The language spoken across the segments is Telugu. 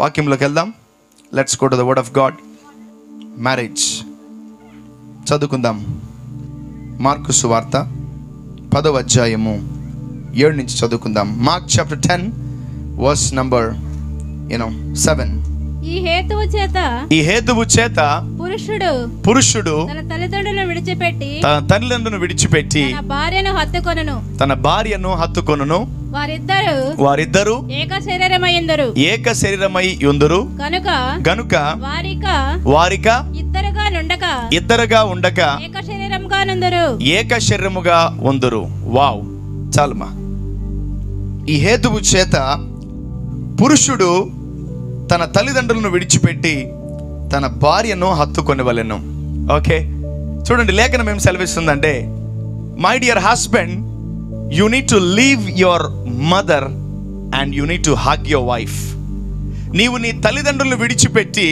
వాక్యంలోకి వెళ్దాం. Let's go to the word of God. Marriage చదువుకుందాం. మార్కు సువార్త 10వ అధ్యాయము 7 నుంచి చదువుకుందాం. Mark chapter 10 verse number 7. ఈ హేతువు చేత పురుషుడు తన తల్లిదండ్రులను విడిచిపెట్టి తన భార్యను హత్తుకొనును. వారిద్దరు ఏక శరీరమై యుందురు గనుక వారిక ఇద్దరుగా ఉండక ఏక శరీరముగా ఉందురు. వావ్, చాలుమా. ఈ హేతువు చేత పురుషుడు తన తల్లిదండ్రులను విడిచిపెట్టి తన భార్యను హత్తుకొనవలెను. ఓకే, చూడండి, లేఖనం ఏం సెలవిస్తుందంటే, my dear husband, you need to leave your mother and you need to hug your wife. నీవు నీ తల్లిదండ్రులను విడిచిపెట్టి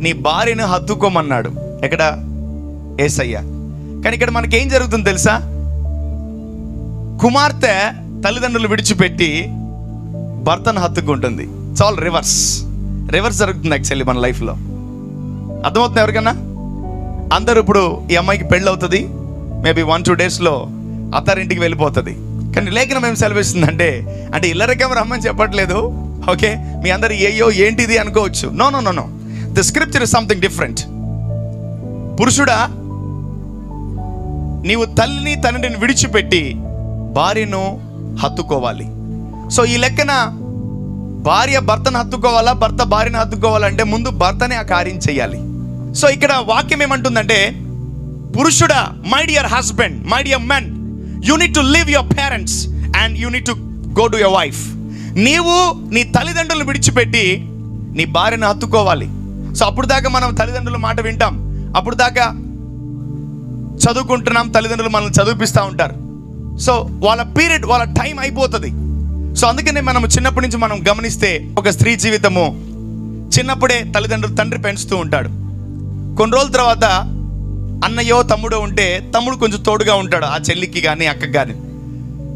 నీ భార్యను హత్తుకోమన్నాడు. ఎక్కడ? యేసయ్య. కానీ ఇక్కడ మనకేం జరుగుతుంది తెలుసా? కుమార్తె తల్లిదండ్రులు విడిచిపెట్టి భర్తను హత్తుకుంటుంది. ఇట్స్ ఆల్ రివర్స్ జరుగుతుంది యాక్చువల్లీ మన లైఫ్లో. అర్థమవుతుంది ఎవరికన్నా? అందరూ ఇప్పుడు ఈ అమ్మాయికి పెళ్ళి అవుతుంది, మేబీ 1-2 డేస్లో అత్తారింటికి వెళ్ళిపోతుంది. కానీ లేఖనం ఏం సెలవిస్తుందంటే, అంటే ఇల్లరికం రమ్మని చెప్పట్లేదు. ఓకే, మీ అందరు ఏయో ఏంటిది అనుకోవచ్చు. No no no no the scripture is something different. పురుషుడా, నీవు తల్లిని తండ్రిని విడిచిపెట్టి భార్యను హత్తుకోవాలి. సో ఈ లెక్కన భార్య భర్తను హత్తుకోవాలా, భర్త భార్యను హత్తుకోవాలంటే ముందు భర్తనే ఆ కార్యం చేయాలి. సో ఇక్కడ వాక్యం ఏమంటుందంటే, పురుషుడా, my dear husband, my dear men, you need to leave your parents and you need to go to your wife. నీవు నీ తల్లిదండ్రులను విడిచిపెట్టి నీ భార్యను హత్తుకోవాలి. సో అప్పుడు దాకా మనం తల్లిదండ్రుల మాట వింటాం, అప్పుడు దాకా చదువుకుంటున్నాం, తల్లిదండ్రులు మనల్ని చదివిపిస్తూ ఉంటారు. సో వాళ్ళ పీరియడ్, వాళ్ళ టైం అయిపోతుంది. సో అందుకనే మనం చిన్నప్పటి నుంచి మనం గమనిస్తే, ఒక స్త్రీ జీవితము చిన్నప్పుడే తండ్రి పెంచుతూ ఉంటాడు. కొన్ని రోజుల తర్వాత అన్నయ్యో తమ్ముడో ఉంటే తమ్ముడు కొంచెం తోడుగా ఉంటాడు ఆ చెల్లికి కానీ అక్కకి కానీ.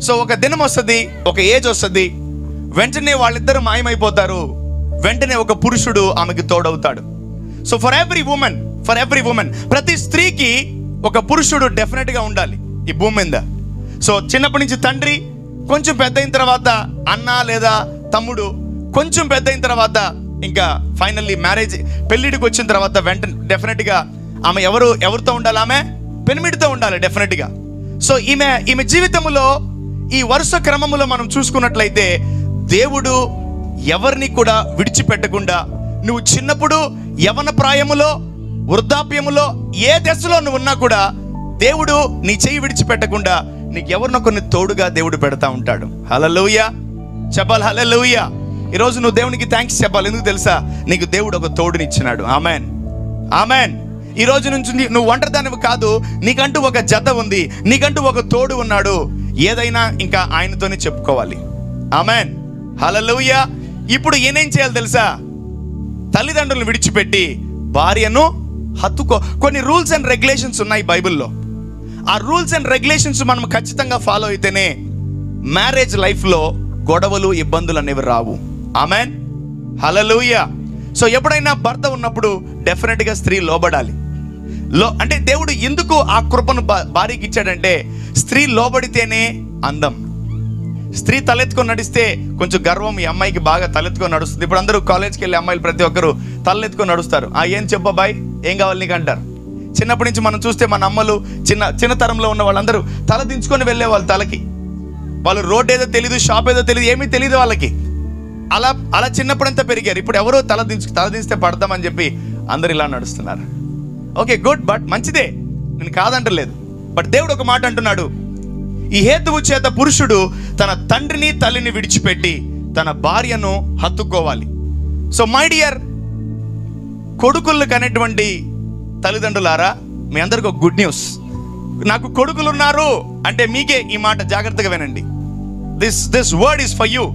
సో ఒక దినం వస్తుంది, ఒక ఏజ్ వస్తుంది, వెంటనే వాళ్ళిద్దరు మాయమైపోతారు. వెంటనే ఒక పురుషుడు ఆమెకి తోడవుతాడు. సో ఫర్ ఎవ్రీ ఉమెన్, ప్రతి స్త్రీకి ఒక పురుషుడు డెఫినెట్గా ఉండాలి ఈ భూమి మీద. సో చిన్నప్పటి నుంచి తండ్రి, కొంచెం పెద్ద అయిన తర్వాత అన్న లేదా తమ్ముడు, కొంచెం పెద్ద అయిన తర్వాత ఇంకా ఫైనల్లీ మ్యారేజ్, పెళ్ళిడికి వచ్చిన తర్వాత వెంటనే డెఫినెట్గా ఆమె ఎవరితో ఉండాలి? ఆమె పెనిమిడితో ఉండాలి డెఫినెట్గా. సో ఈమె జీవితంలో ఈ వరుస క్రమములో మనం చూసుకున్నట్లయితే, దేవుడు ఎవరిని కూడా విడిచిపెట్టకుండా, నువ్వు చిన్నప్పుడు, యవన ప్రాయములో, వృద్ధాప్యములో, ఏ దశలో నువ్వు ఉన్నా కూడా దేవుడు నీ చెయ్యి విడిచిపెట్టకుండా నీకు ఎవరినొకరిని తోడుగా దేవుడు పెడతా ఉంటాడు. హల్లెలూయా చెప్పాలి, హల్లెలూయా. ఈరోజు నువ్వు దేవునికి థ్యాంక్స్ చెప్పాలి. ఎందుకు తెలుసా? నీకు దేవుడు ఒక తోడుని ఇచ్చినాడు. Amen, amen. ఈ రోజు నుంచి నువ్వు ఒంటరిదానివి కాదు, నీకంటూ ఒక జత ఉంది, నీకంటూ ఒక తోడు ఉన్నాడు. ఏదైనా ఇంకా ఆయనతోనే చెప్పుకోవాలి. ఆమెన్, హల్లెలూయా. ఇప్పుడు ఏనేం చేయాలి తెలుసా? తల్లిదండ్రులను విడిచిపెట్టి భార్యను హత్తుకో. కొన్ని రూల్స్ అండ్ రెగ్యులేషన్స్ ఉన్నాయి బైబిల్లో. ఆ రూల్స్ అండ్ రెగ్యులేషన్స్ మనం ఖచ్చితంగా ఫాలో అయితేనే మ్యారేజ్ లైఫ్లో గొడవలు, ఇబ్బందులు అనేవి రావు. ఆమెన్, హల్లెలూయా. సో ఎప్పుడైనా భర్త ఉన్నప్పుడు డెఫినెట్గా స్త్రీ లోబడాలి. అంటే దేవుడు ఎందుకు ఆ కృపను భార్యకి ఇచ్చాడంటే, స్త్రీ లోబడితేనే అందం. స్త్రీ తలెత్తుకొని నడిస్తే కొంచెం గర్వం ఈ అమ్మాయికి బాగా తలెత్తుకొని నడుస్తుంది. ఇప్పుడు అందరూ కాలేజ్కి వెళ్ళే అమ్మాయిలు ప్రతి ఒక్కరు తలెత్తుకొని నడుస్తారు. ఏం చెప్పబాయ్, ఏం కావాలి నీకు అంటారు. చిన్నప్పటి నుంచి మనం చూస్తే మన అమ్మలు, చిన్న తరంలో ఉన్న వాళ్ళందరూ తల దించుకొని వెళ్ళే వాళ్ళు తలకి. వాళ్ళు రోడ్ ఏదో తెలీదు, షాప్ ఏదో తెలియదు, ఏమీ తెలియదు వాళ్ళకి. అలా చిన్నప్పుడంతా పెరిగారు. ఇప్పుడు ఎవరో తల దించితే పడతామని చెప్పి అందరు ఇలా నడుస్తున్నారు. ఓకే, గుడ్, బట్ మంచిదే, నేను కాదంటలేదు. బట్ దేవుడు ఒక మాట అంటున్నాడు, ఈ హేతువు చేత పురుషుడు తన తండ్రిని తల్లిని విడిచిపెట్టి తన భార్యను హత్తుకోవాలి. సో మై డియర్ కొడుకులు కనేటువంటి తల్లిదండ్రులారా, మీ అందరికి ఒక గుడ్ న్యూస్. నాకు కొడుకులు ఉన్నారు అంటే మీకే ఈ మాట జాగ్రత్తగా వినండి. This word is for you.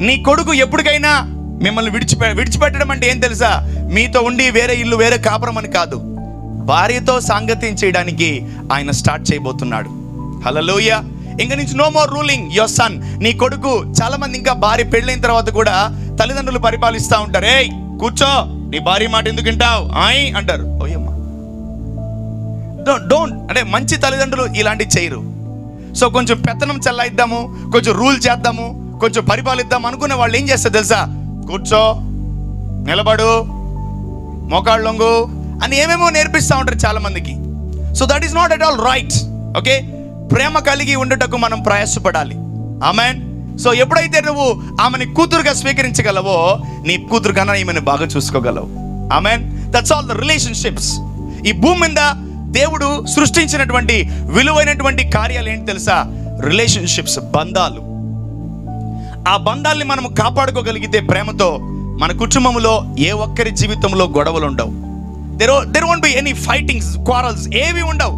నీ కొడుకు ఎప్పటికైనా మిమ్మల్ని విడిచిపెట్టడం అంటే ఏం తెలుసా? మీతో ఉండి వేరే ఇల్లు, వేరే కాపురం అని కాదు, భార్యతో సాంగత్యం చేయడానికి ఆయన స్టార్ట్ చేయబోతున్నాడు. హల్లెలూయా. ఇంక నుంచి no more ruling your son. నీ కొడుకు, చాలా మంది ఇంకా భార్య పెళ్ళైన తర్వాత కూడా తల్లిదండ్రులు పరిపాలిస్తూ ఉంటారు. ఏయ్ కూర్చో, నీ భార్య మాట ఎందుకు వింటావు ఆయ్ అంటారు. ఓయమ్మా, డోంట్ అంటే మంచి తల్లిదండ్రులు ఇలాంటివి చేయరు. సో కొంచెం పెత్తనం చెల్లాయిద్దాము, కొంచెం రూల్ చేద్దాము, కొంచెం పరిపాలిద్దాం అనుకునే వాళ్ళు ఏం చేస్తారు తెలుసా? కూర్చో, నిలబడు, మోకాళ్ళొంగు అని ఏమేమో నేర్పిస్తూ ఉంటారు చాలా మందికి. So that is not at all right. Okay, ప్రేమ కలిగి ఉండటకు మనం ప్రయాసపడాలి. ఆమెన్. సో ఎప్పుడైతే నువ్వు ఆమెని కూతురుగా స్వీకరించగలవో, నీ కూతురు కన్నా ఈమెను బాగా చూసుకోగలవు. Amen. That's all the relationships. ఈ భూమి మీద దేవుడు సృష్టించినటువంటి విలువైనటువంటి కార్యాలు ఏంటి తెలుసా? రిలేషన్షిప్స్, బంధాలు. ఆ బంధాల్ని మనం కాపాడుకోగలిగితే ప్రేమతో, మన కుటుంబంలో ఏ ఒక్కరి జీవితంలో గొడవలు ఉండవు. There won't be any fightings, quarrels ఏవి ఉండవు.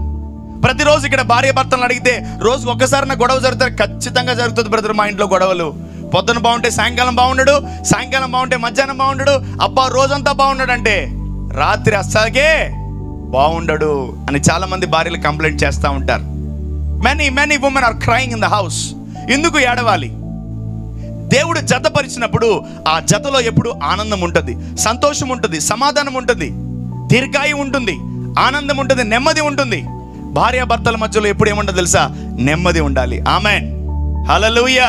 ప్రతిరోజు ఇక్కడ భార్య భర్తలను అడిగితే రోజు ఒక్కసారి నా గొడవ జరుగుతుంది. ఖచ్చితంగా జరుగుతుంది బ్రదర్ మా ఇంట్లో గొడవలు. పొద్దున బాగుంటే సాయంకాలం బాగుండడు, సాయంకాలం బాగుంటే మధ్యాహ్నం బాగుండడు, అబ్బా రోజంతా బాగుండడు అంటే రాత్రి అస్సలకే బాగుండడు అని చాలా మంది భార్యలు కంప్లైంట్ చేస్తూ ఉంటారు. Many women are crying in the house. ఎందుకు ఏడవాలి? దేవుడు జతపరిచినప్పుడు ఆ జతలో ఎప్పుడు ఆనందం ఉంటుంది, సంతోషం ఉంటుంది, సమాధానం ఉంటుంది, దీర్ఘాయు ఉంటుంది, ఆనందం ఉంటుంది, నెమ్మది ఉంటుంది. భార్యాభర్తల మధ్యలో ఎప్పుడు ఏముండదు తెలుసా? నెమ్మది ఉండాలి. ఆమేన్, హల్లెలూయా.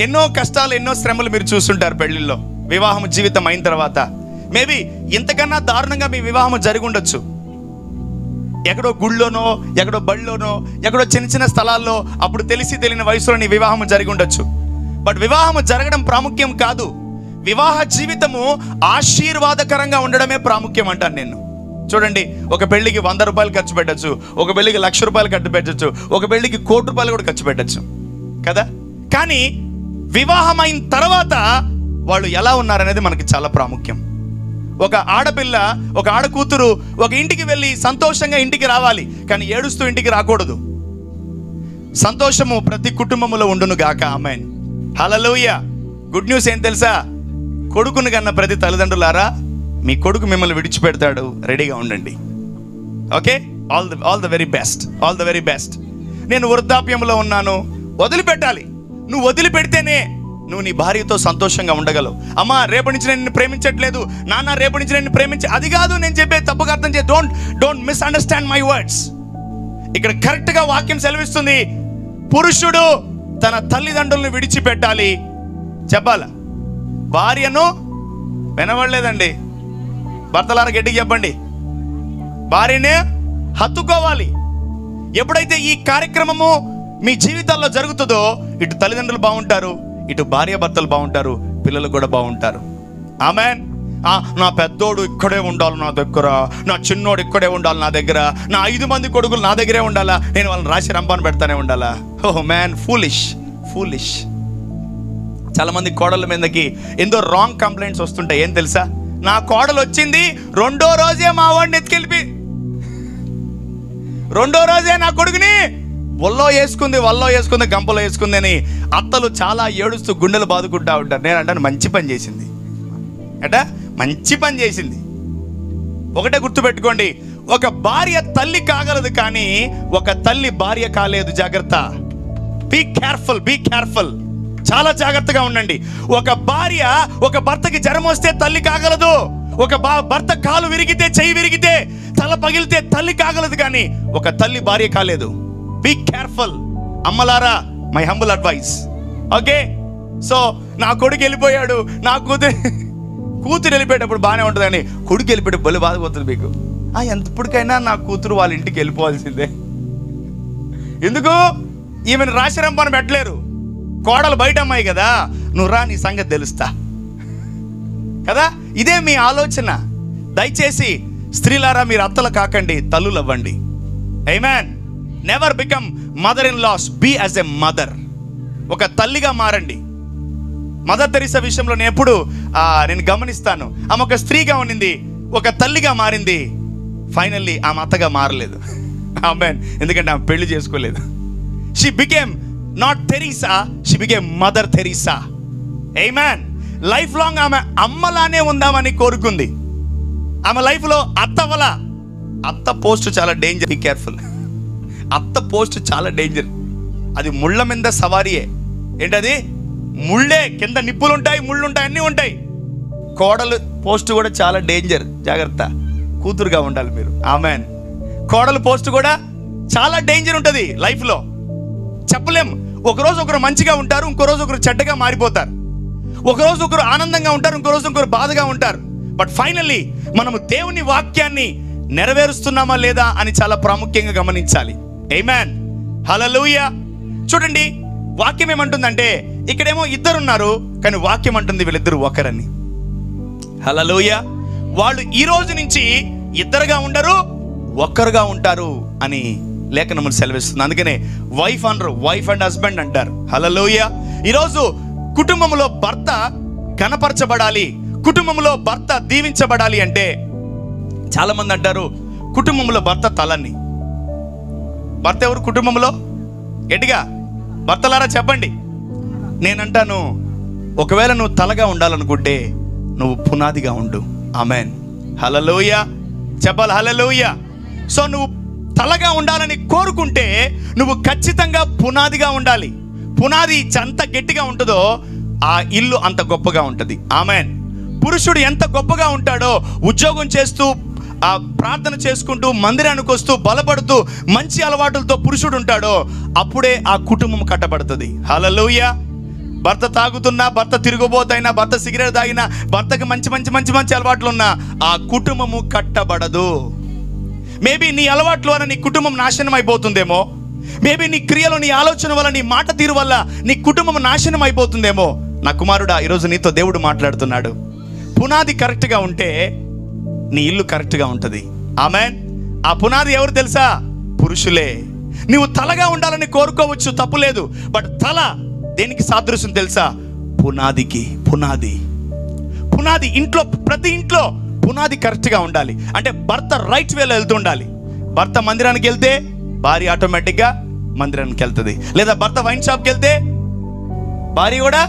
ఎన్నో కష్టాలు, ఎన్నో శ్రమలు మీరు చూస్తుంటారు పెళ్లిల్లో. వివాహం జీవితం అయిన తర్వాత మేబీ ఇంతకన్నా దారుణంగా మీ వివాహం జరిగి ఉండొచ్చు. ఎక్కడో గుళ్ళోనో, ఎక్కడో బళ్ళోనో, ఎక్కడో చిన్న చిన్న స్థలాల్లో అప్పుడు తెలియని వయసులో నీ వివాహం జరిగి ఉండొచ్చు. బట్ వివాహం జరగడం ప్రాముఖ్యం కాదు. వివాహ జీవితము ఆశీర్వాదకరంగా ఉండడమే ప్రాముఖ్యం అంటాను నేను. చూడండి, ఒక పెళ్లికి 100 రూపాయలు ఖర్చు పెట్టచ్చు, ఒక పెళ్లికి 1,00,000 రూపాయలు ఖర్చు పెట్టచ్చు, ఒక పెళ్లికి 1 కోటి రూపాయలు కూడా ఖర్చు పెట్టచ్చు కదా. కానీ వివాహం అయిన తర్వాత వాళ్ళు ఎలా ఉన్నారనేది మనకి చాలా ప్రాముఖ్యం. ఒక ఆడపిల్ల, ఒక ఆడకూతురు ఒక ఇంటికి వెళ్ళి సంతోషంగా ఇంటికి రావాలి, కానీ ఏడుస్తూ ఇంటికి రాకూడదు. సంతోషము ప్రతి కుటుంబంలో ఉండును గాక. ఆమేన్, హల్లెలూయా. గుడ్ న్యూస్ ఏం తెలుసా? కొడుకును కన్న ప్రతి తల్లిదండ్రులారా, మీ కొడుకు మిమ్మల్ని విడిచిపెడతాడు, రెడీగా ఉండండి. Okay, all the very best, all the very best. నేను వృద్ధాప్యంలో ఉన్నాను, వదిలిపెట్టాలి. నువ్వు వదిలిపెడితేనే నువ్వు నీ భార్యతో సంతోషంగా ఉండగలవు. అమ్మా రేపటి నుంచి నేను ప్రేమించట్లేదు, నాన్న రేపటి నుంచి నేను అది కాదు నేను చెప్పే. తప్పుగా అర్థం చేయ. Don't misunderstand my words. ఇక్కడ కరెక్ట్గా వాక్యం సెలవిస్తుంది, పురుషుడు తన తల్లిదండ్రులను విడిచిపెట్టాలి. చెప్పాలా? భార్యను వినవడలేదండి, భర్తలారా గట్టిగా చెప్పండి, భార్యనే హత్తుకోవాలి. ఎప్పుడైతే ఈ కార్యక్రమము మీ జీవితాల్లో జరుగుతుందో, ఇటు తల్లిదండ్రులు బాగుంటారు, ఇటు భార్యాభర్తలు బాగుంటారు, పిల్లలు కూడా బాగుంటారు. ఆమెన్. నా పెద్దోడు ఇక్కడే ఉండాలి నా దగ్గర, నా చిన్నోడు ఇక్కడే ఉండాలి నా దగ్గర, నా 5 మంది కొడుకులు నా దగ్గరే ఉండాలా, నేను వాళ్ళని రాసి రంపాను పెడతానే ఉండాలా. ఓహ్ మ్యాన్, ఫూలిష్. చాలా మంది కోడళ్ళ మీదకి ఎంతో రాంగ్ కంప్లైంట్స్ వస్తుంటాయి. ఏం తెలుసా? నా కోడలు వచ్చింది 2వ రోజే మా వాడిని ఎత్తుకెళ్ళి, 2వ రోజే నా కొడుకుని వల్లో వేసుకుంది, గంపలో వేసుకుంది అని అత్తలు చాలా ఏడుస్తూ గుండెలు బాదుకుంటా ఉంటారు. నేను అంటాను, మంచి పని చేసింది మంచి పని చేసింది. ఒకటే గుర్తుపెట్టుకోండి, ఒక భార్య తల్లి కాగలదు, కానీ ఒక తల్లి భార్య కాలేదు. జాగ్రత్త, బీ కేర్ఫుల్, చాలా జాగ్రత్తగా ఉండండి. ఒక భార్య ఒక భర్తకి జ్వరం వస్తే తల్లి కాగలదు, ఒక భర్త కాలు విరిగితే, చెయ్యి విరిగితే, తల పగిలితే తల్లి కాగలదు, కానీ ఒక తల్లి భార్య కాలేదు. బీ కేర్ఫుల్ అమ్మలారా, my humble advice. Okay, so నా కొడుకు వెళ్ళిపోయాడు, నా కూతురు వెళ్ళిపోయేటప్పుడు బాగానే ఉంటుందని, కొడుకు వెళ్ళిపోతే బలి బాధపోతుంది మీకు. ఎంతప్పటికైనా నా కూతురు వాళ్ళ ఇంటికి వెళ్ళిపోవాల్సిందే. ఎందుకు? ఈమెను రాశిరంపాన్ని పెట్టలేరు, కోడలు బయట అమ్మాయి కదా, నువ్వు రా, నీ సంగతి తెలుస్తా కదా. ఇదే మీ ఆలోచన. దయచేసి స్త్రీలారా, మీరు అత్తలు కాకండి, తల్లులు అవ్వండి. Amen. Never become mother in laws, be as a mother. ఒక తల్లిగా మారండి. మదర్ తెరీసా విషయంలో నేను గమనిస్తాను, ఆమె ఒక స్త్రీగా ఉండింది, ఒక తల్లిగా మారింది. ఫైనల్లీ ఆమె అత్తగా మారలేదు. ఆమేన్. ఎందుకంటే ఆమె పెళ్లి చేసుకోలేదు. She became not Teresa, she became Mother Teresa. Amen. Life long ఆమె అమ్మలానే ఉందామని కోరుకుంది. ఆమె లైఫ్లో అత్త పోస్ట్ చాలా డేంజర్. Be careful. అత్త పోస్ట్ చాలా డేంజర్. అది ముళ్ళ మీద సవారీయే. ఏంటది? ముళ్ళే, కింద నిప్పులు ఉంటాయి, ముళ్ళు ఉంటాయి, అన్నీ ఉంటాయి. కోడలు పోస్ట్ కూడా చాలా డేంజర్, జాగ్రత్త, కూతురుగా ఉండాలి మీరు. ఆమెన్. కోడలు పోస్ట్ కూడా చాలా డేంజర్ ఉంటుంది లైఫ్లో, చెప్పలేం. ఒకరోజు ఒకరు మంచిగా ఉంటారు, ఇంకో రోజు ఒకరు చెడ్డగా మారిపోతారు. ఒకరోజు ఒకరు ఆనందంగా ఉంటారు, ఇంకో రోజు ఒకరు బాధగా ఉంటారు. బట్ ఫైనల్లీ మనము దేవుని వాక్యాన్ని నెరవేరుస్తున్నామా లేదా అని చాలా ప్రాముఖ్యంగా గమనించాలి. ఆమేన్, హల్లెలూయా. చూడండి, వాక్యం ఏమంటుందంటే, ఇక్కడేమో ఇద్దరున్నారు, కానీ వాక్యం అంటుంది వీళ్ళిద్దరు ఒకరని. హల్లెలూయా. వాళ్ళు ఈ రోజు నుంచి ఇద్దరుగా ఉండరు, ఒక్కరుగా ఉంటారు అని లేఖనములు సెలవిస్తుంది. అందుకనే వైఫ్ అనరు, వైఫ్ అండ్ హస్బెండ్ అంటారు. హల్లెలూయా. ఈరోజు కుటుంబంలో భర్త ఘనపరచబడాలి, కుటుంబంలో భర్త దీవించబడాలి అంటే చాలా మంది అంటారు కుటుంబంలో భర్త తలని. భర్త ఎవరు కుటుంబంలో? గట్టిగా భర్తలారా చెప్పండి. నేనంటాను, ఒకవేళ నువ్వు తలగా ఉండాలనుకుంటే నువ్వు పునాదిగా ఉండు. ఆమెన్, హల్లెలూయా. చెప్పాలి హల్లెలూయా. సో నువ్వు తలగా ఉండాలని కోరుకుంటే నువ్వు ఖచ్చితంగా పునాదిగా ఉండాలి. పునాది ఎంత గట్టిగా ఉంటుందో ఆ ఇల్లు అంత గొప్పగా ఉంటుంది. ఆమెన్. పురుషుడు ఎంత గొప్పగా ఉంటాడో, ఉద్యోగం చేస్తూ, ఆ ప్రార్థన చేసుకుంటూ, మందిరానికి వస్తూ, బలపడుతూ, మంచి అలవాటులతో పురుషుడు ఉంటాడో అప్పుడే ఆ కుటుంబం కట్టబడుతుంది. హల్లెలూయా. భర్త తాగుతున్నా, భర్త తిరుగుబోతైనా, భర్త సిగరెట్ తాగినా, భర్తకి మంచి మంచి మంచి మంచి అలవాట్లు ఉన్నా ఆ కుటుంబము కట్టబడదు. మేబీ నీ అలవాట్ల వల్ల నీ కుటుంబం నాశనం అయిపోతుందేమో. మేబీ నీ క్రియలు, నీ ఆలోచన వల్ల, నీ మాట తీరు వల్ల నీ కుటుంబం నాశనం అయిపోతుందేమో. నా కుమారుడా, ఈరోజు నీతో దేవుడు మాట్లాడుతున్నాడు. పునాది కరెక్ట్గా ఉంటే నీ ఇల్లు కరెక్ట్గా ఉంటుంది. ఆమెన్. ఆ పునాది ఎవరు తెలుసా? పురుషులే. నువ్వు తలగా ఉండాలని కోరుకోవచ్చు, తప్పులేదు. బట్ తల దేనికి సాదృశ్యం తెలుసా? పునాదికి. పునాది, పునాది ఇంట్లో, ప్రతి ఇంట్లో పునాది కరెక్ట్గా ఉండాలి. అంటే భర్త రైట్ వేలో వెళ్తూ ఉండాలి. భర్త మందిరానికి వెళ్తే భార్య ఆటోమేటిక్గా మందిరానికి వెళ్తుంది. లేదా భర్త వైన్ షాప్కి వెళ్తే భార్య కూడా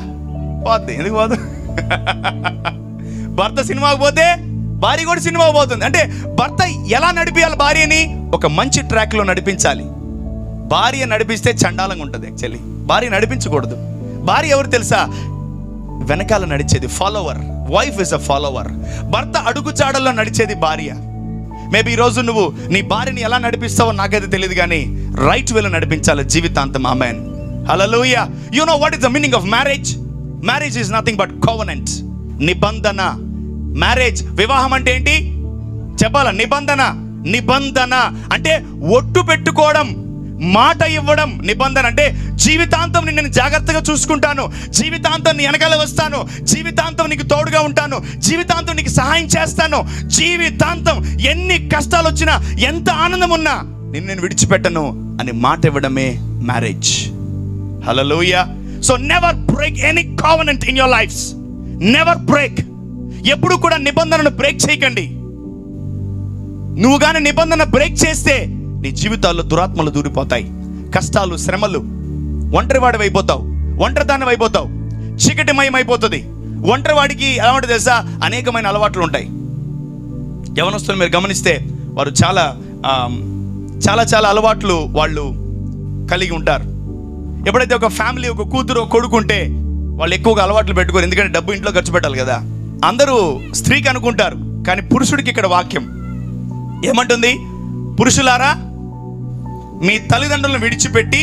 పోద్ది. ఎందుకు పోదు? భర్త సినిమాకి పోతే భార్య కూడా సినిమాకి పోతుంది. అంటే భర్త ఎలా నడిపించాలి భార్యని? ఒక మంచి ట్రాక్లో నడిపించాలి. భార్య నడిపిస్తే చండాలంగా ఉంటుంది. యాక్చువల్లీ భార్య నడిపించకూడదు. భార్య ఎవరు తెలుసా? వెనకాల నడిచేది follower. Wife is a follower. భర్త అడుగుచాడల్లో నడిచేది భార్య. మేబీ ఈరోజు నువ్వు నీ భార్యని ఎలా నడిపిస్తావో నాకైతే తెలియదు, కానీ రైట్ వేలో నడిపించాలి జీవితాంతం. Amen, hallelujah. You know what is the meaning of marriage? Marriage is nothing but covenant, నిబంధన. మ్యారేజ్, వివాహం అంటే ఏంటి చెప్పాలా? నిబంధన. నిబంధన అంటే ఒట్టు పెట్టుకోవడం, మాట ఇవ్వడం. నిబంధన అంటే జీవితాంతం నేను జాగ్రత్తగా చూసుకుంటాను, జీవితాంతం నీ వెనకాల వస్తాను, జీవితాంతం నీకు తోడుగా ఉంటాను, జీవితాంతం నీకు సహాయం చేస్తాను, జీవితాంతం ఎన్ని కష్టాలు వచ్చినా, ఎంత ఆనందం ఉన్నా నేను విడిచిపెట్టను అని మాట ఇవ్వడమే marriage. Hallelujah. So never break any covenant in your lives. Never break. ఎప్పుడు కూడా నిబంధనను బ్రేక్ చేయకండి. నువ్వు కానీ నిబంధన బ్రేక్ చేస్తే నీ జీవితాల్లో దురాత్మలు దూరిపోతాయి, కష్టాలు, శ్రమలు, ఒంటరివాడివి అయిపోతావు, ఒంటరిదాన్ని అయిపోతావు, చీకటిమయం అయిపోతుంది. ఒంటరివాడికి ఎలా ఉంటుంది తెలుసా? అనేకమైన అలవాట్లు ఉంటాయి. యవనస్తులు మీరు గమనిస్తే వారు చాలా చాలా చాలా అలవాట్లు వాళ్ళు కలిగి ఉంటారు. ఎప్పుడైతే ఒక ఫ్యామిలీ, ఒక కూతురు, కొడుకుంటే వాళ్ళు ఎక్కువగా అలవాట్లు పెట్టుకోరు. ఎందుకంటే డబ్బు ఇంట్లో ఖర్చు పెట్టాలి కదా. అందరూ స్త్రీకి అనుకుంటారు, కానీ పురుషుడికి ఇక్కడ వాక్యం ఏమంటుంది? పురుషులారా, మీ తల్లిదండ్రులను విడిచిపెట్టి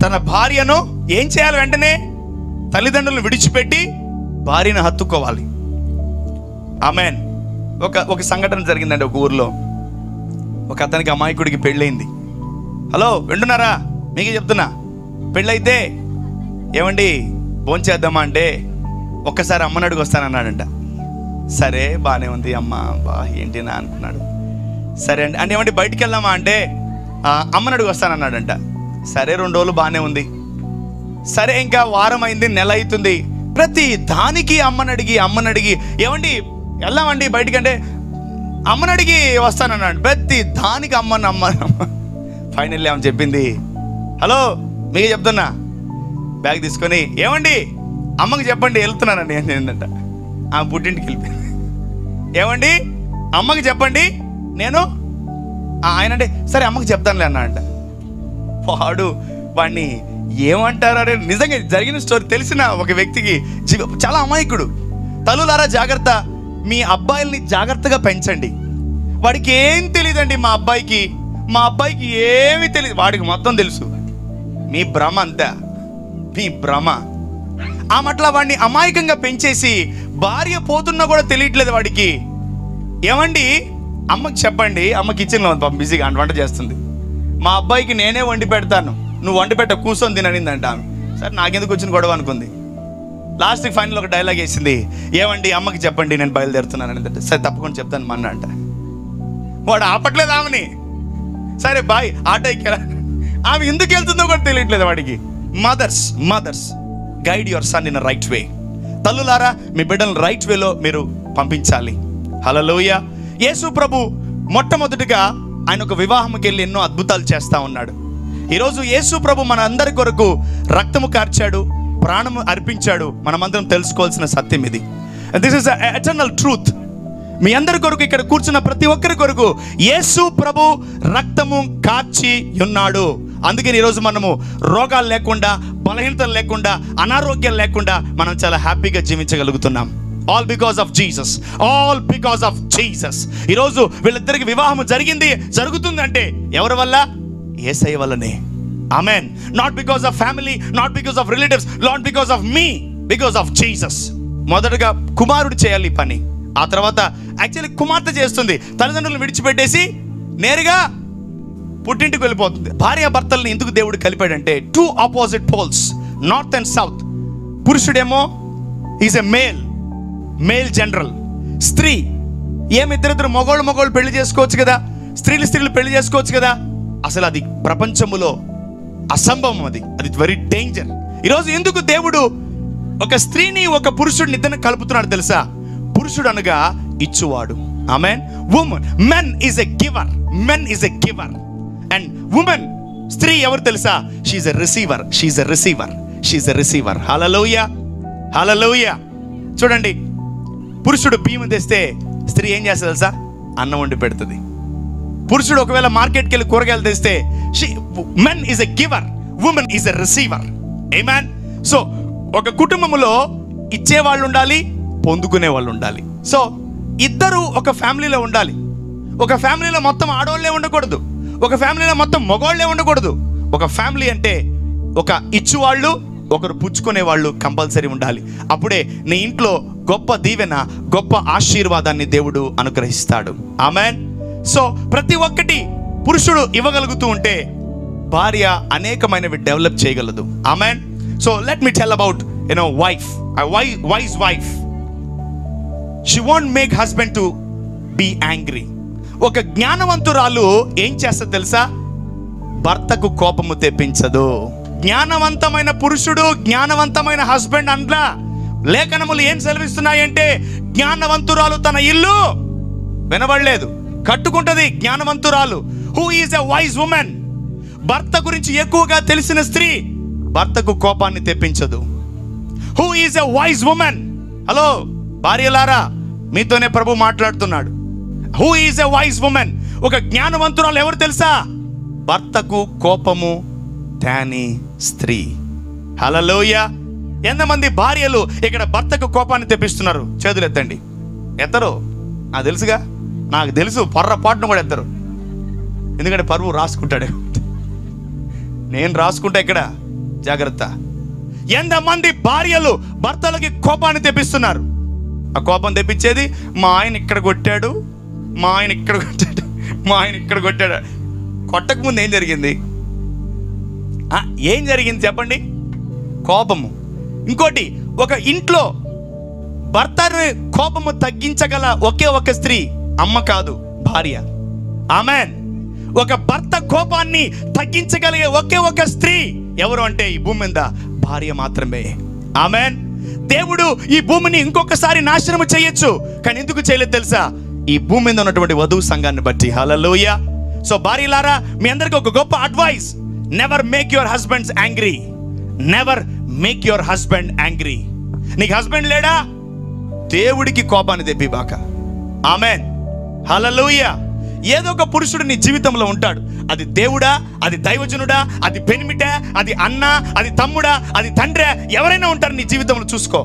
తన భార్యను ఏం చేయాలి? వెంటనే తల్లిదండ్రులను విడిచిపెట్టి భార్యను హత్తుకోవాలి. ఆమెన్. ఒక సంఘటన జరిగిందండి. ఒక ఊర్లో ఒక అతనికి అమాయకుడికి పెళ్ళయింది. హలో, వింటున్నారా? మీకే చెప్తున్నా. పెళ్ళైతే ఏమండి భోంచేద్దామా అంటే ఒక్కసారి అమ్మని అడుగు వస్తానన్నాడంట. సరే, బాగానే ఉంది అమ్మ, ఏంటి నా అనుకున్నాడు. సరే అండి అంటే ఏమంటే బయటికి వెళ్దామా అంటే అమ్మని అడుగు వస్తానన్నాడంట. సరే, 2 రోజులు బాగానే ఉంది. సరే, ఇంకా వారం అయింది, నెల అవుతుంది. ప్రతి దానికి అమ్మని అడిగి ఏమండి వెళ్దామండి బయటికంటే అమ్మని అడిగి వస్తానన్నాడు. ప్రతి దానికి అమ్మ. ఫైనల్లీ ఆమె చెప్పింది, హలో మీకే చెప్తున్నా, బ్యాగ్ తీసుకొని ఏమండి అమ్మకి చెప్పండి వెళ్తున్నానండి ఏంటంట. ఆమె పుట్టింటికి వెళ్ళిపోయింది. ఏమండి అమ్మకి చెప్పండి నేను, ఆయన అంటే సరే అమ్మకి చెప్తానులే అన్నాడంట. వాడిని ఏమంటారు అరే, నిజంగా జరిగిన స్టోరీ తెలిసిన ఒక వ్యక్తికి చాలా అమాయకుడు. తల్లులారా జాగ్రత్త, మీ అబ్బాయిల్ని జాగ్రత్తగా పెంచండి. వాడికి ఏం తెలియదండి, మా అబ్బాయికి ఏమీ తెలియదు, వాడికి మొత్తం తెలుసు. మీ భ్రమ అంతా, మీ భ్రమ. ఆ మట్ల వాడిని అమాయకంగా పెంచేసి భార్య పోతున్నా కూడా తెలియట్లేదు వాడికి. ఏమండి అమ్మకి చెప్పండి, అమ్మ కిచెన్లో బిజీగా వంట చేస్తుంది, మా అబ్బాయికి నేనే వండి పెడతాను, నువ్వు వండి పెట్ట కూర్చొని తిననిందంట ఆమె. సరే నాకెందుకు వచ్చిన గొడవ అనుకుంది. లాస్ట్కి ఫైనల్ ఒక డైలాగ్ వేసింది, ఏమండి అమ్మకి చెప్పండి నేను బయలుదేరుతున్నాను అంటే. సరే తప్పకుండా చెప్తాను మా అన్న అంట. వాడు ఆపట్లేదు ఆమెని. సరే బాయ్ ఆటో ఎక్కారా. ఆమె ఎందుకు వెళ్తుందో కూడా తెలియట్లేదు వాడికి. Mothers guide your son in right way. తల్లులారా మీ బిడ్డలను రైట్ వేలో మీరు పంపించాలి. హల్లెలూయా. యేసు ప్రభు మొట్టమొదటిగా ఆయన ఒక వివాహంకి వెళ్ళి ఎన్నో అద్భుతాలు చేస్తూ ఉన్నాడు. ఈరోజు యేసు ప్రభు మన అందరి కొరకు రక్తము కార్చాడు, ప్రాణము అర్పించాడు. మనమందరం తెలుసుకోవాల్సిన సత్యం ఇది. This is eternal truth. మీ అందరి కొరకు, ఇక్కడ కూర్చున్న ప్రతి ఒక్కరి కొరకు యేసు ప్రభు రక్తము కార్చి ఉన్నాడు. అందుకని ఈరోజు మనము రోగాలు లేకుండా, బలహీనతలు లేకుండా, అనారోగ్యాలు లేకుండా మనం చాలా హ్యాపీగా జీవించగలుగుతున్నాం. All because of Jesus. ఈరోజు వీళ్ళిద్దరికి వివాహం జరుగుతుందంటే ఎవరి వల్ల? యేసయ్య వల్లనే. Amen. Not because of family, not because of relatives, not because of me, because of Jesus. మొదటగా కుమారుడు చేయాలి ఈ పని. ఆ తర్వాత యాక్చువల్లీ కుమార్తె చేస్తుంది. తల్లిదండ్రులను విడిచిపెట్టేసి నేరుగా పుట్టింటికి వెళ్ళిపోతుంది. భార్యాభర్తల్ని ఎందుకు దేవుడు కలిపాడంటే, two opposite poles, north and south. పురుషుడేమో ఈజ్ ఎ మేల్ జనరల్. స్త్రీ ఏమిద్దరిద్దరు మగోళ్ళు పెళ్లి చేసుకోవచ్చు కదా, స్త్రీలు పెళ్లి చేసుకోవచ్చు కదా. అసలు అది ప్రపంచములో అసంభవం. అది వెరీ డేంజర్. ఈరోజు ఎందుకు దేవుడు ఒక స్త్రీని ఒక పురుషుడిని ఇద్దరిని కలుపుతున్నాడు తెలుసా? పురుషుడు అనగా ఇచ్చువాడు. Amen. Men is a giver and women, స్త్రీ ఎవరు తెలుసా? She is a receiver. హల్లెలూయా. చూడండి, పురుషుడు బియ్యం తెస్తే స్త్రీ ఏం చేస్తుంది తెలుసా? అన్నం వండి పెడుతుంది. పురుషుడు ఒకవేళ మార్కెట్కి వెళ్ళి కూరగాయలు తెస్తే men is a giver, women is a receiver. Amen. So ఒక కుటుంబంలో ఇచ్చేవాళ్ళు ఉండాలి, పొందుకునే వాళ్ళు ఉండాలి. సో ఇద్దరు ఒక ఫ్యామిలీలో ఉండాలి. ఒక ఫ్యామిలీలో మొత్తం ఆడవాళ్ళే ఉండకూడదు, ఒక ఫ్యామిలీలో మొత్తం మగవాళ్ళే ఉండకూడదు. ఒక ఫ్యామిలీ అంటే ఒక ఇచ్చువాళ్ళు, ఒకరు పుచ్చుకునే వాళ్ళు కంపల్సరీ ఉండాలి. అప్పుడే నీ ఇంట్లో గొప్ప దీవెన, గొప్ప ఆశీర్వాదాన్ని దేవుడు అనుగ్రహిస్తాడు. ఆమేన్. సో ప్రతి ఒక్కటి పురుషుడు ఇవ్వగలుగుతూ ఉంటే భార్య అనేకమైనవి డెవలప్ చేయగలదు. Amen. So let me tell about wife. Wise wife, she won't make husband to be angry. ఒక జ్ఞానవంతురాలు ఏం చేస్తుంది తెలుసా? భర్తకు కోపము తెప్పించదు. జ్ఞానవంతమైన పురుషుడు, జ్ఞానవంతమైన హస్బెండ్ అంట్లా లేఖనములు ఏం సెలవిస్తున్నాయంటే, జ్ఞానవంతురాలు తన ఇల్లు వినబడలేదు కట్టుకుంటది. జ్ఞానవంతురాలు. Who is a wise women? భర్త గురించి ఎక్కువగా తెలిసిన స్త్రీ భర్తకు కోపాన్ని తెప్పించదు. Who is a wise women? Hello భార్యలారా, మీతోనే ప్రభు మాట్లాడుతున్నాడు. Who is a wise women? ఒక జ్ఞానవంతురాలు ఎవరు తెలుసా? భర్తకు కోపము తేని స్త్రీ. హల్లెలూయా. ఎంతమంది భార్యలు ఇక్కడ భర్తకు కోపాన్ని తెప్పిస్తున్నారు? చేతులు ఎత్తండి. ఎత్తరు? నాకు తెలుసుగా, నాకు తెలుసు. పొర్రపాటును కూడా ఎత్తరు. ఎందుకంటే పరువు రాసుకుంటాడు. నేను రాసుకుంటా ఇక్కడ, జాగ్రత్త. ఎంతమంది భార్యలు భర్తలకి కోపాన్ని తెప్పిస్తున్నారు? ఆ కోపం తెప్పించేది, మా ఆయన ఇక్కడ కొట్టాడు, మా ఆయన ఇక్కడ కొట్టాడు, మా ఆయన ఇక్కడ కొట్టాడు. కొట్టక ముందు ఏం జరిగింది? ఏం జరిగింది చెప్పండి? కోపము. ఇంకోటి, ఒక ఇంట్లో భర్తని కోపము తగ్గించగల ఒకే ఒక స్త్రీ అమ్మ కాదు, భార్య. ఆమెన్. ఒక భర్త కోపాన్ని తగ్గించగలిగే ఒకే ఒక స్త్రీ ఎవరు అంటే ఈ భూమి మీద భార్య మాత్రమే. ఆమెన్. దేవుడు ఈ భూమిని ఇంకొకసారి నాశనం చేయొచ్చు, కానీ ఎందుకు చేయలేదు తెలుసా? ఈ భూమి మీద ఉన్నటువంటి వధువు సంఘాన్ని బట్టి. హల్లెలూయా. సో భార్యలారా, మీ అందరికీ ఒక గొప్ప advice. Never make your husbands angry. Never make your husband angry. నీకు హస్బెండ్ లేడా? దేవుడికి కోపాన్ని తెప్పిబాక. ఆమెన్. హల్లెలూయా. ఏదో ఒక పురుషుడు నీ జీవితంలో ఉంటాడు. అది దేవుడా, అది దైవజనుడా, అది పెనిమిటా, అది అన్న, అది తమ్ముడా, అది తండ్రి, ఎవరైనా ఉంటారు నీ జీవితంలో. చూసుకో.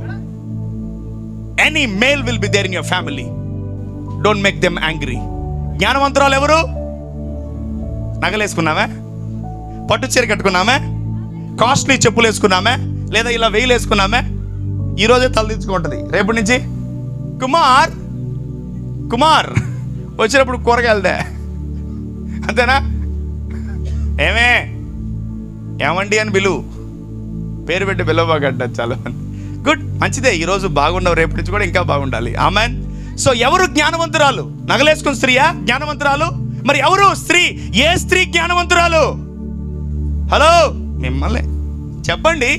Any male will be there in your family. Don't make them angry. జ్ఞానవంతురాలు ఎవరు? నగలేసుకున్నామే, పట్టు చీర కట్టుకున్నామే, కాస్ట్లీ చెప్పులు వేసుకున్నామే, లేదా ఇలా వెయిలు వేసుకున్నామే, ఈరోజే తలదించుకుంటుంది. రేపటి నుంచి కుమార్ కుమార్ వచ్చినప్పుడు కూరగాయలదే, అంతేనా? ఏమండి అని పిలువు, పేరు పెట్టి పిలవగడ్డ. చాలా గుడ్, మంచిదే. ఈరోజు బాగుండవు, రేపటి నుంచి కూడా ఇంకా బాగుండాలి. ఆమెన్. సో ఎవరు జ్ఞానవంతురాలు? నగలేసుకుని స్త్రీయా జ్ఞానవంతురాలు? మరి ఎవరు స్త్రీ? ఏ స్త్రీ జ్ఞానవంతురాలు? హలో, మిమ్మల్ని చెప్పండి.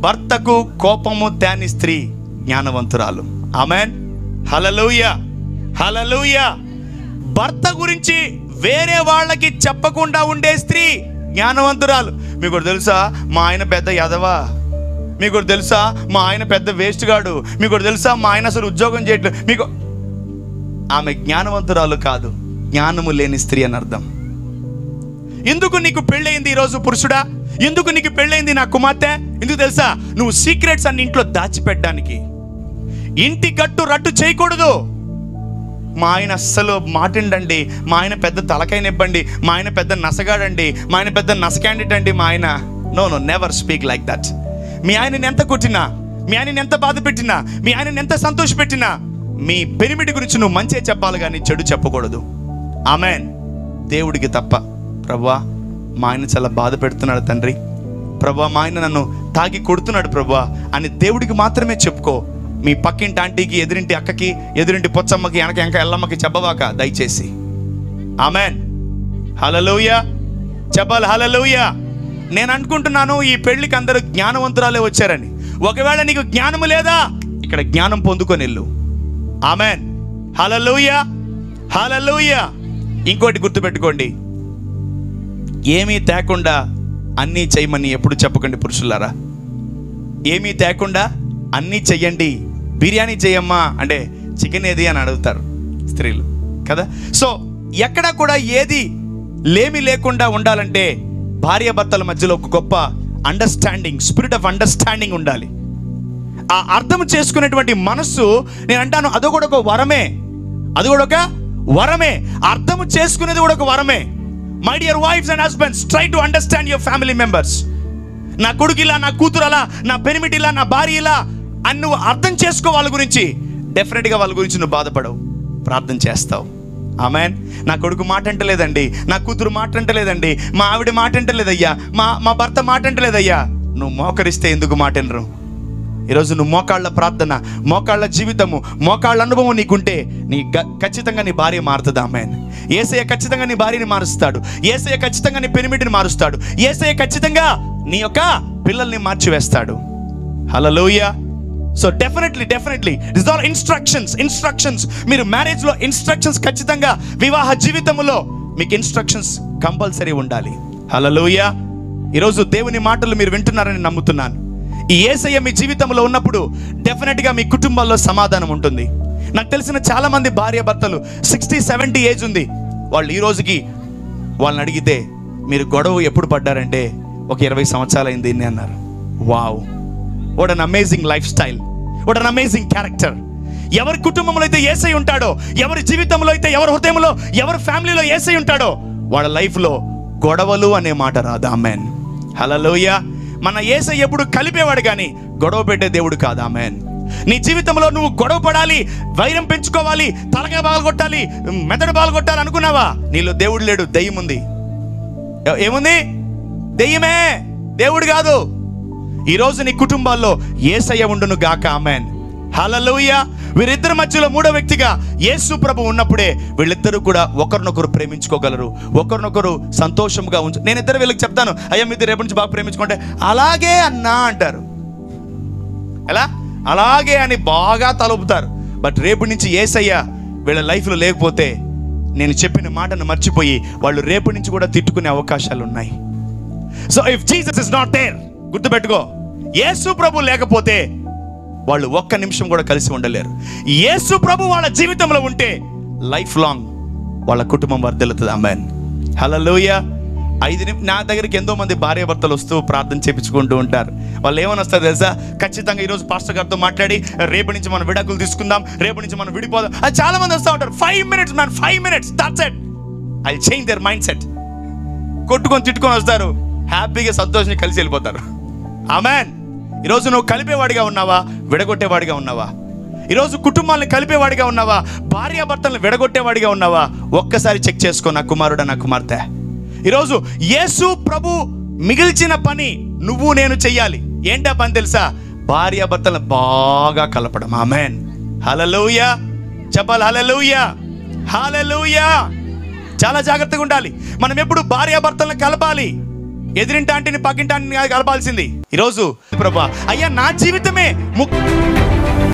భర్తకు కోపము తేని స్త్రీ జ్ఞానవంతురాలు. ఆమెన్. హల్లెలూయా, హల్లెలూయా. భర్త గురించి వేరే వాళ్ళకి చెప్పకుండా ఉండే స్త్రీ జ్ఞానవంతురాలు. మీకు తెలుసా, మా ఆయన పెద్ద యదవా. మీకు తెలుసా, మా ఆయన పెద్ద వేస్ట్ గాడు. మీకు తెలుసా, మా ఆయన అసలు ఉద్యోగం చేయట్లేదు. మీకు ఆమె జ్ఞానవంతురాలు కాదు, జ్ఞానము లేని స్త్రీ అని అర్థం. ఎందుకు నీకు పెళ్ళయింది ఈరోజు పురుషుడా? ఎందుకు నీకు పెళ్ళయింది నా కుమార్తె? ఎందుకు తెలుసా? నువ్వు సీక్రెట్స్ అన్ని ఇంట్లో దాచిపెట్టడానికి. ఇంటి గట్టు రట్టు చేయకూడదు. మా ఆయన అస్సలు మాటిండండి, మా ఆయన పెద్ద తలకాయ నిప్పండి, మా ఆయన పెద్ద నసగాడండి, మా ఆయన పెద్ద నస-క్యాండిడేట్ అండి మా ఆయన. No no, never speak like that. మీ ఆయనని ఎంత కొట్టినా, మీ ఆయనని ఎంత బాధ పెట్టినా, మీ ఆయనని ఎంత సంతోష పెట్టినా, మీ పెనిమిటి గురించి నువ్వు మంచిగా చెప్పాలి కానీ చెడు చెప్పకూడదు. ఆమెన్. దేవుడికి తప్ప, ప్రభువా మా ఆయన చాలా బాధ పెడుతున్నాడు తండ్రి, ప్రభువా మా ఆయన నన్ను తాగి కొడుతున్నాడు ప్రభువా అని దేవుడికి మాత్రమే చెప్పుకో. మీ పక్కింటి ఆంటీకి, ఎదురింటి అక్కకి, ఎదురింటి పొచ్చమ్మకి, వెనక ఎల్లమ్మకి చెప్పవాక దయచేసి. ఆమెన్. హల్లెలూయా, చెప్పాలి హల్లెలూయా. నేను అనుకుంటున్నాను ఈ పెళ్లికి అందరూ జ్ఞానవంతురాలే వచ్చారని. ఒకవేళ నీకు జ్ఞానము లేదా, ఇక్కడ జ్ఞానం పొందుకొని వెళ్ళు. ఆమెన్. హల్లెలూయా, హల్లెలూయా. ఇంకోటి గుర్తుపెట్టుకోండి, ఏమీ తేకుండా అన్నీ చేయమని ఎప్పుడు చెప్పకండి పురుషులారా. ఏమీ తేకుండా అన్నీ చెయ్యండి. బిర్యానీ చేయమ్మా అంటే చికెన్ ఏది అని అడుగుతారు స్త్రీలు కదా. సో ఎక్కడ కూడా ఏది లేమి లేకుండా ఉండాలంటే భార్యాభర్తల మధ్యలో ఒక గొప్ప అండర్స్టాండింగ్, స్పిరిట్ ఆఫ్ అండర్స్టాండింగ్ ఉండాలి. ఆ అర్థం చేసుకునేటువంటి మనస్సు, నేను అంటాను అది కూడా ఒక వరమే. అది కూడా ఒక వరమే. అర్థం చేసుకునేది కూడా ఒక వరమే. My dear wives and husbands, try to understand your family members. నా కొడుకు ఇలా, నా కూతురు అలా, నా పెనిమిటి ఇలా, నా భార్య ఇలా అని నువ్వు అర్థం చేసుకో. వాళ్ళ గురించి డెఫినెట్గా వాళ్ళ గురించి నువ్వు బాధపడవు, ప్రార్థన చేస్తావు. ఆమెన్. నా కొడుకు మాట అంటలేదండి, నా కూతురు మాట అంటలేదండి, మా ఆవిడ మాట అంటలేదయ్యా, మా భర్త మాట అంటలేదయ్యా. నువ్వు మోకరిస్తే ఎందుకు మాట అనరు? ఈరోజు నువ్వు మోకాళ్ళ ప్రార్థన, మోకాళ్ళ జీవితము, మోకాళ్ళ అనుభవం నీకుంటే ఖచ్చితంగా నీ భార్య మారుతుంది. ఆమెన్. యేసయ్య ఖచ్చితంగా నీ భార్యని మారుస్తాడు. యేసయ్య ఖచ్చితంగా నీ పెనిమిటిని మారుస్తాడు. యేసయ్య ఖచ్చితంగా నీ యొక్క పిల్లల్ని మార్చివేస్తాడు. Hallelujah. So definitely this all instructions. మీరు మ్యారేజ్లో ఇన్స్ట్రక్షన్స్ ఖచ్చితంగా, వివాహ జీవితంలో మీకు ఇన్స్ట్రక్షన్స్ కంపల్సరీ ఉండాలి. హల్లెలూయా. ఈరోజు దేవుని మాటలు మీరు వింటున్నారని నమ్ముతున్నాను. ఈ యేసయ్య మీ జీవితంలో ఉన్నప్పుడు డెఫినెట్గా మీ కుటుంబాల్లో సమాధానం ఉంటుంది. నాకు తెలిసిన చాలా మంది భార్య భర్తలు 60-70 ఏజ్ ఉంది, వాళ్ళు ఈ రోజుకి వాళ్ళని అడిగితే మీరు గొడవ ఎప్పుడు పడ్డారంటే ఒక 20 సంవత్సరాలు అయింది అన్నారు. Wow, what an amazing life style, what an amazing character. ఎవరి కుటుంబంలో అయితే యేసయ్య ఉంటాడో, ఎవరి జీవితంలో అయితే, ఎవరి హృదయంలో, ఎవరి ఫ్యామిలీలో యేసయ్య ఉంటాడో, వాళ్ళ లైఫ్లో గొడవలు అనే మాట రాదు. ఆమెన్. హల్లెలూయా. మన యేసయ్య ఎప్పుడు కలిపేవాడు కానీ గొడవ పెట్టే దేవుడు కాదు. ఆమెన్. నీ జీవితంలో నువ్వు గొడవ పడాలి, వైరం పెంచుకోవాలి, తలకాయ బాగొట్టాలి, మెదడు బాగొట్టాలి అనుకున్నావా? నీలో దేవుడు లేడు, దెయ్యం ఉంది. ఏముంది? దెయ్యమే, దేవుడు కాదు. ఈరోజు నీ కుటుంబాల్లో యేసయ్య ఉండును గాక. ఆమెన్. హల్లెలూయా. వీరిద్దరి మధ్యలో మూడో వ్యక్తిగా యేసు ప్రభు ఉన్నప్పుడే వీళ్ళిద్దరూ కూడా ఒకరినొకరు ప్రేమించుకోగలరు, ఒకరినొకరు సంతోషంగా నేను ఇద్దరు వీళ్ళకి చెప్తాను, అయ్యా మీ రేపు నుంచి బాగా ప్రేమించుకుంటే, అలాగే అన్నా అంటారు. ఎలా? అలాగే అని బాగా తలుపుతారు. బట్ రేపు నుంచి యేసయ్య వీళ్ళ లైఫ్లో లేకపోతే, నేను చెప్పిన మాటను మర్చిపోయి వాళ్ళు రేపు నుంచి కూడా తిట్టుకునే అవకాశాలు ఉన్నాయి. So if Jesus is not there, గుర్తుపెట్టుకో, యేసు ప్రభు లేకపోతే వాళ్ళు ఒక్క నిమిషం కూడా కలిసి ఉండలేరు. యేసు ప్రభు వాళ్ళ జీవితంలో ఉంటే లైఫ్ లాంగ్ వాళ్ళ కుటుంబం వర్ధిల్లుతుంది. ఆమేన్. హల్లెలూయా. నా దగ్గరికి ఎంతో మంది భార్య భర్తలు వస్తూ ప్రార్థన చేయించుకుంటూ ఉంటారు. వాళ్ళు ఏమని వస్తారు తెలుసా? ఖచ్చితంగా ఈరోజు పాస్టర్ గారితో మాట్లాడి రేపు నుంచి మనం విడాకులు తీసుకుందాం, రేపు నుంచి మనం విడిపోదాం. అది చాలా మంది వస్తూ ఉంటారు. 5 minutes man, 5 minutes, that's it. I change their mind set. కొట్టుకొని తిట్టుకొని వస్తారు, హ్యాపీగా సంతోషంగా కలిసి వెళ్ళిపోతారు. ఆమేన్. ఈరోజు నువ్వు కలిపేవాడిగా ఉన్నావా, విడగొట్టేవాడిగా ఉన్నావా? ఈరోజు కుటుంబాలను కలిపేవాడిగా ఉన్నావా, భార్యాభర్తలను విడగొట్టేవాడిగా ఉన్నావా? ఒక్కసారి చెక్ చేసుకో నా కుమారుడా, నా కుమార్తె. ఈరోజు యేసు ప్రభు మిగిల్చిన పని నువ్వు నేను చెయ్యాలి. ఏంటా పని తెలుసా? భార్యాభర్తలను బాగా కలపడం. ఆమేన్. హల్లెలూయా. చెప్పాలి హల్లెలూయా, హల్లెలూయా. చాలా జాగ్రత్తగా ఉండాలి. మనం ఎప్పుడు భార్యాభర్తలను కలపాలి. ఎదిరింటి ఆంటీని పక్కింటి ఆంటీని కలపాల్సింది. ఈరోజు ప్రభా, అయ్యా నా జీవితమే